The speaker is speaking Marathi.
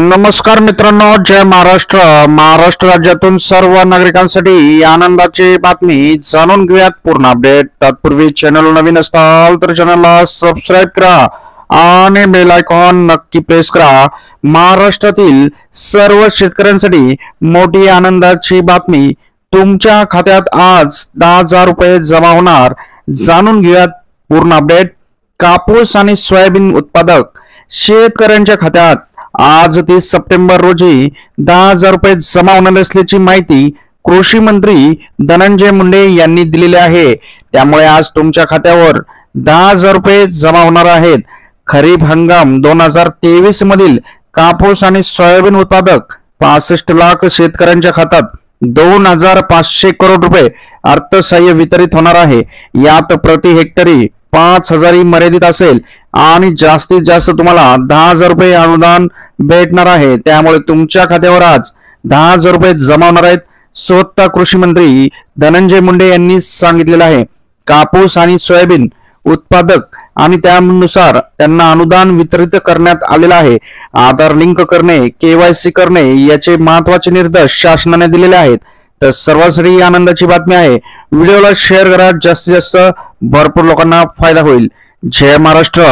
नमस्कार मित्रांनो, जय महाराष्ट्र। महाराष्ट्र राज्यातून सर्व नागरिकांसाठी आनंदाची बातमी जाणून घेऊयात पूर्ण अपडेट। तत्पूर्वी चॅनल नवीन असाल तर चॅनलला सबस्क्राइब करा आणि बेल आयकॉन नक्की प्रेस करा। महाराष्ट्रातील सर्व शेतकऱ्यांसाठी मोठी आनंदाची बातमी, तुमच्या खात्यात आज 10,000 रुपये जमा होणार। जाणून घेऊयात पूर्ण अपडेट। कापूस आणि सोयाबीन उत्पादक शेतकऱ्यांच्या खात्यात आज 30 सप्टेंबर रोजी 10,000 रुपये जमा होणार असल्याची माहिती कृषी मंत्री धनंजय मुंडे यांनी दिलेली आहे। त्यामुळे आज तुमच्या खात्यावर 10,000 रुपये जमा होणार आहेत। खरीप हंगाम 2023 मधील कापूस आणि सोयाबीन उत्पादक 65 लाख शेतकऱ्यांच्या खात्यात 2,500 करोड रुपये अर्थसहाय्य वितरित होणार आहे। यात प्रति हेक्टरी 5,000 मर्यादित असेल आणि जास्तीत जास्त तुम्हाला 10,000 रुपये अनुदान भेटणार आहे। त्यामुळे तुमच्या खात्यावर आज 10,000 रुपये जमा होणार आहेत। स्वतः कृषी मंत्री धनंजय मुंडे यांनी सांगितलेलं आहे। कापूस आणि सोयाबीन उत्पादक आणि त्यानुसार त्यांना अनुदान वितरित करण्यात आलेलं आहे। आधार लिंक करणे, केवायसी करणे याचे महत्त्वाचे निर्देश शासनाने दिलेले आहेत। तर सर्वांसाठी आनंदाची बातमी आहे। व्हिडिओला शेअर करा, जास्तीत जास्त भरपूर लोकांना फायदा होईल। जय महाराष्ट्र।